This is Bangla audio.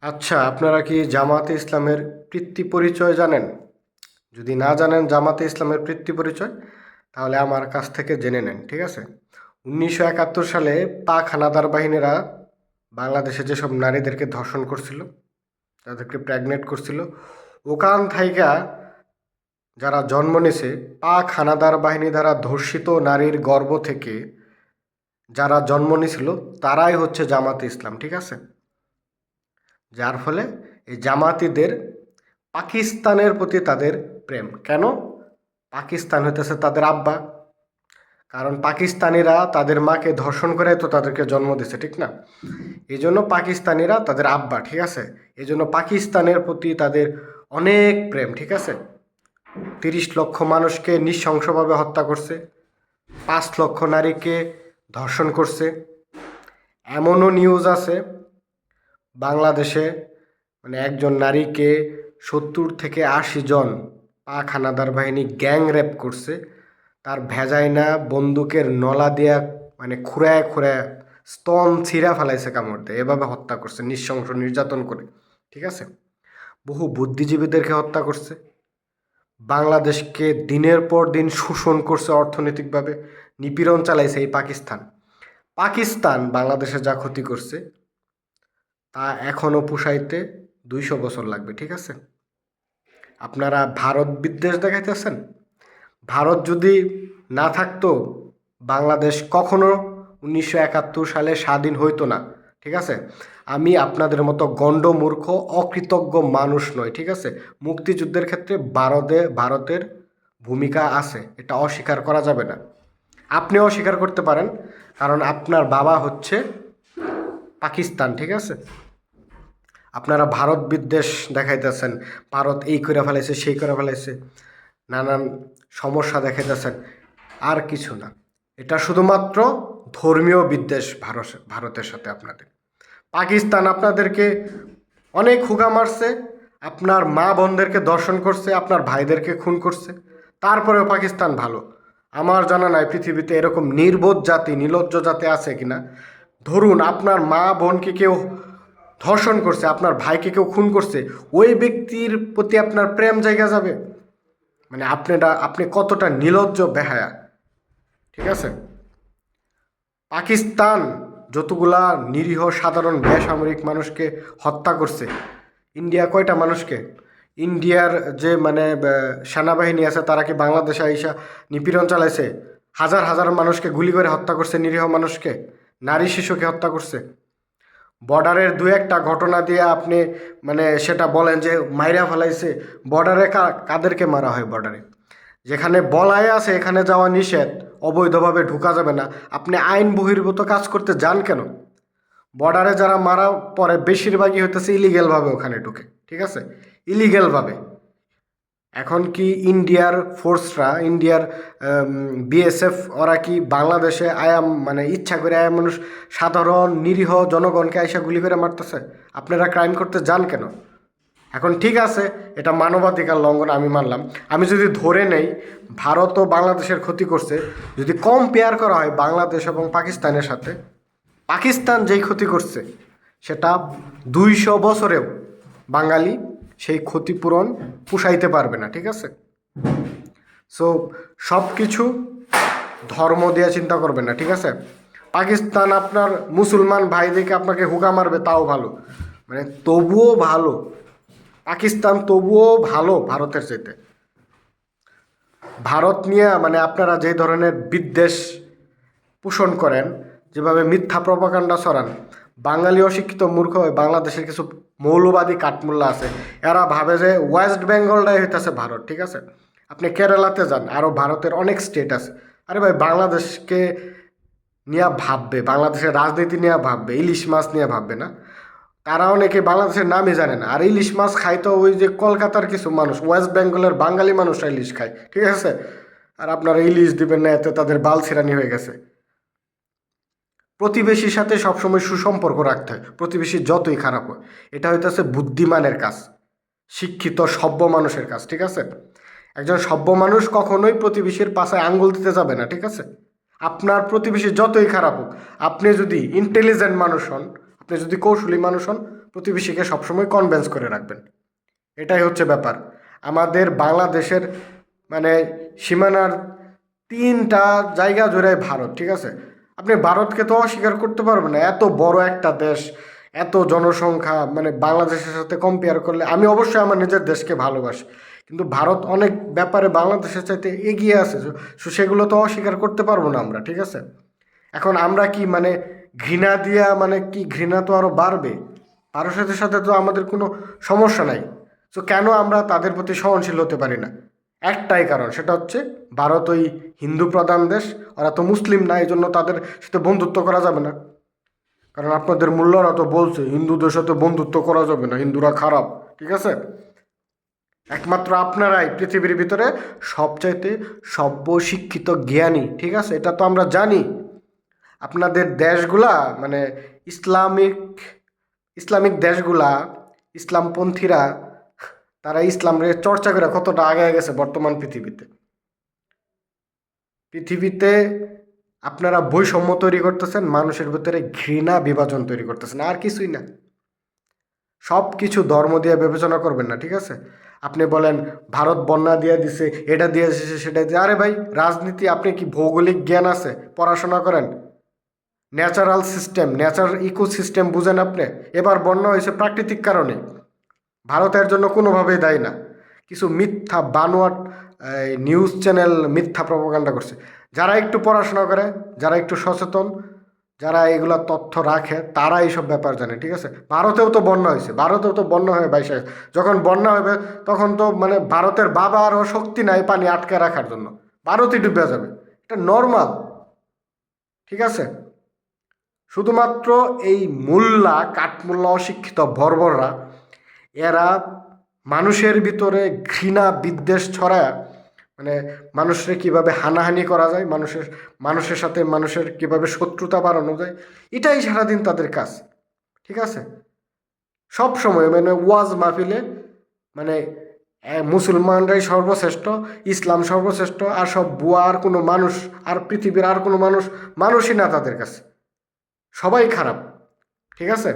আচ্ছা, আপনারা কি জামায়াতে ইসলামের পিতৃ পরিচয় জানেন? যদি না জানেন জামায়াতে ইসলামের পিতৃ পরিচয়, তাহলে আমার কাছ থেকে জেনে নেন, ঠিক আছে? 1971 সালে পাক হানাদার বাহিনীরা বাংলাদেশে যেসব নারীদেরকে ধর্ষণ করছিল, তাদেরকে প্রেগনেন্ট করছিল, ওখান থাইকা যারা জন্ম নিছে, পাক হানাদার বাহিনী দ্বারা ধর্ষিত নারীর গর্ভ থেকে যারা জন্ম নিছিল, তারাই হচ্ছে জামায়াতে ইসলাম, ঠিক আছে? যার ফলে এই জামাতিদের পাকিস্তানের প্রতি তাদের প্রেম। কেন? পাকিস্তান হইতেছে তাদের আব্বা। কারণ পাকিস্তানিরা তাদের মাকে ধর্ষণ করে তো তাদেরকে জন্ম দিছে, ঠিক না? এই জন্য পাকিস্তানিরা তাদের আব্বা, ঠিক আছে? এই জন্য পাকিস্তানের প্রতি তাদের অনেক প্রেম, ঠিক আছে? 30 লক্ষ মানুষকে নৃশংসভাবে হত্যা করছে, 5 লক্ষ নারীকে ধর্ষণ করছে। এমনও নিউজ আছে বাংলাদেশে মানে একজন নারীকে 70 থেকে 80 জন পাক হানাদার বাহিনী গ্যাং রেপ করছে। তার ভেজাইনা বন্দুকের নলা দিয়া মানে খুঁড়ায় খুঁড়ায় স্তন ছিঁড়া ফেলাইছে কামড় দিয়ে, এভাবে হত্যা করছে নৃশংস নির্যাতন করে, ঠিক আছে? বহু বুদ্ধিজীবীদেরকে হত্যা করছে, বাংলাদেশকে দিনের পর দিন শোষণ করছে, অর্থনৈতিকভাবে নিপীড়ন চালাইছে এই পাকিস্তান। পাকিস্তান বাংলাদেশে যা ক্ষতি করছে তা এখনও পুষাইতে 200 বছর লাগবে, ঠিক আছে? আপনারা ভারত বিদ্বেষ দেখাইতেছেন। ভারত যদি না থাকতো বাংলাদেশ কখনো 1971 সালে স্বাধীন হইতো না, ঠিক আছে? আমি আপনাদের মতো গণ্ডমূর্খ অকৃতজ্ঞ মানুষ নই, ঠিক আছে? মুক্তিযুদ্ধের ক্ষেত্রে ভারতের ভূমিকা আছে, এটা অস্বীকার করা যাবে না। আপনিও অস্বীকার করতে পারেন, কারণ আপনার বাবা হচ্ছে পাকিস্তান, ঠিক আছে? আপনারা ভারত বিদ্বেষ দেখাইতেছেন, ভারত এই করে ফেলাইছে সেই করে ফেলাইছে, নানান সমস্যা দেখাইতেছেন, আর কিছু না। এটা শুধুমাত্র ধর্মীয় বিদ্বেষ ভারতের সাথে আপনাদের। পাকিস্তান আপনাদেরকে অনেক হুগা মারছে, আপনার মা বোনদেরকে দর্শন করছে, আপনার ভাইদেরকে খুন করছে, তারপরেও পাকিস্তান ভালো। আমার জানা নাই পৃথিবীতে এরকম নির্বোধ জাতি, নির্লজ্জ জাতি আছে কিনা। ধরুন আপনার মা বোনকে কেউ ধর্ষণ করছে, আপনার ভাইকে কেউ খুন করছে, ওই ব্যক্তির প্রতি আপনার প্রেম জায়গা যাবে? মানে আপনি কতটা নির্লজ্জ বেহায়া, ঠিক আছে? পাকিস্তান যতগুলা নিরীহ সাধারণ বেসামরিক মানুষকে হত্যা করছে, ইন্ডিয়া কয়টা মানুষকে? ইন্ডিয়ার যে মানে সেনাবাহিনী আছে তারা কি বাংলাদেশে আইসা নিপীড়ন চালাইছে? হাজার হাজার মানুষকে গুলি করে হত্যা করছে, নিরীহ মানুষকে, নারী শিশুকে হত্যা করছে। বর্ডারের দু একটা ঘটনা দিয়ে আপনি মানে সেটা বলেন যে মাইরা ফেলাইছে। বর্ডারে কাদেরকে মারা হয়? বর্ডারে যেখানে বলাই আছে এখানে যাওয়া নিষেধ, অবৈধভাবে ঢুকা যাবে না, আপনি আইন বহির্ভূত কাজ করতে যান কেন? বর্ডারে যারা মারা পড়ে বেশিরভাগই হইতেছে ইলিগেলভাবে ওখানে ঢুকে, ঠিক আছে? ইলিগেলভাবে। এখন কি ইন্ডিয়ার ফোর্সরা, ইন্ডিয়ার বিএসএফ ওরা কি বাংলাদেশে আয়াম মানে ইচ্ছা করে আয়া মানুষ সাধারণ নিরীহ জনগণকে আইসা গুলি করে মারতেছে? আপনারা ক্রাইম করতে যান কেন? এখন ঠিক আছে, এটা মানবাধিকার লঙ্ঘন আমি মানলাম। আমি যদি ধরে নেই ভারত ও বাংলাদেশের ক্ষতি করছে, যদি কম্পেয়ার করা হয় বাংলাদেশ এবং পাকিস্তানের সাথে, পাকিস্তান যেই ক্ষতি করছে সেটা 200 বছরেও বাঙালি সেই ক্ষতিপূরণ পুষাইতে পারবে না, ঠিক আছে? সো সব কিছু ধর্ম দিয়ে চিন্তা করবেন না, ঠিক আছে? পাকিস্তান আপনার মুসলমান ভাই দেখে আপনাকে হুকা মারবে তাও ভালো, মানে তবুও ভালো, পাকিস্তান তবুও ভালো ভারতের চাইতে। ভারত নিয়ে মানে আপনারা যে ধরনের বিদ্বেষ পোষণ করেন, যেভাবে মিথ্যা প্রপাগান্ডা ছড়ান, বাঙালি অশিক্ষিত মূর্খ হয়ে বাংলাদেশের কিছু মৌলবাদী কাঠমোল্লা আছে, এরা ভাবে যে ওয়েস্ট বেঙ্গলটাই হইতেছে ভারত, ঠিক আছে? আপনি কেরালাতে যান, আরও ভারতের অনেক স্টেট আছে। আরে ভাই, বাংলাদেশকে নিয়ে ভাববে, বাংলাদেশের রাজনীতি নিয়ে ভাববে, ইলিশ মাছ নিয়ে ভাববে না। তারা অনেকে বাংলাদেশের নামই জানে না। আর ইলিশ মাছ খায় তো ওই যে কলকাতার কিছু মানুষ, ওয়েস্ট বেঙ্গলের বাঙালি মানুষরা ইলিশ খায়, ঠিক আছে? আর আপনারা ইলিশ দিবেন না, এতে তাদের বাল ছিড়ানি হয়ে গেছে। প্রতিবেশীর সাথে সবসময় সুসম্পর্ক রাখতে হয়, প্রতিবেশী যতই খারাপ হয়। এটা হইতেছে বুদ্ধিমানের কাজ, শিক্ষিত সভ্য মানুষের কাজ, ঠিক আছে? একজন সভ্য মানুষ কখনোই প্রতিবেশীর পাশায় আঙ্গুল দিতে যাবে না, ঠিক আছে? আপনার প্রতিবেশী যতই খারাপ হোক, আপনি যদি ইন্টেলিজেন্ট মানুষ হন, আপনি যদি কৌশলী মানুষ হন, প্রতিবেশীকে সবসময় কনভিন্স করে রাখবেন, এটাই হচ্ছে ব্যাপার। আমাদের বাংলাদেশের মানে সীমানার 3টা জায়গা জুড়ে ভারত, ঠিক আছে? আপনি ভারতকে তো অস্বীকার করতে পারবেন না, এত বড় একটা দেশ, এত জনসংখ্যা, মানে বাংলাদেশের সাথে কম্পেয়ার করলে আমি অবশ্যই আমার নিজের দেশকে ভালোবাসি, কিন্তু ভারত অনেক ব্যাপারে বাংলাদেশের চাইতে এগিয়ে আছে, সেগুলো তো অস্বীকার করতে পারবো না আমরা, ঠিক আছে? এখন আমরা কি মানে ঘৃণা দিয়া, মানে কি ঘৃণা তো আরও বাড়বে, ভারতের সাথে তো আমাদের কোনো সমস্যা নাই, তো কেন আমরা তাদের প্রতি সহনশীল হতে পারি না? একটাই কারণ, সেটা হচ্ছে ভারত ওই হিন্দু প্রধান দেশ, ওরা তো মুসলিম না, এই জন্য তাদের সাথে বন্ধুত্ব করা যাবে না। কারণ আপনাদের মূল্যরা তো বলছে হিন্দুদের সাথে বন্ধুত্ব করা যাবে না, হিন্দুরা খারাপ, ঠিক আছে? একমাত্র আপনারাই পৃথিবীর ভিতরে সবচাইতে সভ্য শিক্ষিত জ্ঞানী, ঠিক আছে? এটা তো আমরা জানি। আপনাদের দেশগুলা মানে ইসলামিক ইসলামিক দেশগুলা, ইসলামপন্থীরা, তারা ইসলামের চর্চা করে কতটা আগে গেছে বর্তমান পৃথিবীতে। পৃথিবীতে আপনারা বৈষম্য তৈরি করতেছেন, মানুষের ভিতরে ঘৃণা বিভাজন তৈরি করতেছেন, আর কিছুই না। সব কিছু ধর্ম দিয়ে বিবেচনা করবেন না, ঠিক আছে? আপনি বলেন ভারত বন্যা দিয়ে দিছে, এটা দিয়ে দিছে, সেটা দিয়ে, আরে ভাই রাজনীতি, আপনি কি ভৌগোলিক জ্ঞান আছে? পড়াশোনা করেন, ন্যাচারাল সিস্টেম, ন্যাচারাল ইকোসিস্টেম বুঝেন আপনি? এবার বন্যা হয়েছে প্রাকৃতিক কারণে, ভারতের জন্য কোনোভাবেই দায়ী না। কিছু মিথ্যা বানোয়াট নিউজ চ্যানেল মিথ্যা প্রপাগান্ডা করছে। যারা একটু পড়াশোনা করে, যারা একটু সচেতন, যারা এগুলা তথ্য রাখে, তারা এইসব ব্যাপার জানে, ঠিক আছে? ভারতেও তো বন্যা হয়েছে, ভারতেও তো বন্যা হয়ে বাইশে, যখন বন্যা হবে তখন তো মানে ভারতের বাবারও শক্তি নাই পানি আটকে রাখার জন্য, ভারতই ডুবে যাবে, এটা নর্মাল, ঠিক আছে? শুধুমাত্র এই মোল্লা কাঠমোল্লা অশিক্ষিত বর্বররা, এরা মানুষের ভিতরে ঘৃণা বিদ্বেষ ছড়ায়, মানে মানুষের কিভাবে হানাহানি করা যায়, মানুষের সাথে মানুষের কিভাবে শত্রুতা বাড়ানো যায়, এটাই সারাদিন তাদের কাজ, ঠিক আছে? সব সময় মানে ওয়াজ মাহফিলে মানে মুসলমানরাই সর্বশ্রেষ্ঠ, ইসলাম সর্বশ্রেষ্ঠ, আর সব বুয়া, আর কোনো মানুষ, আর পৃথিবীর আর কোনো মানুষই না তাদের কাছে, সবাই খারাপ, ঠিক আছে?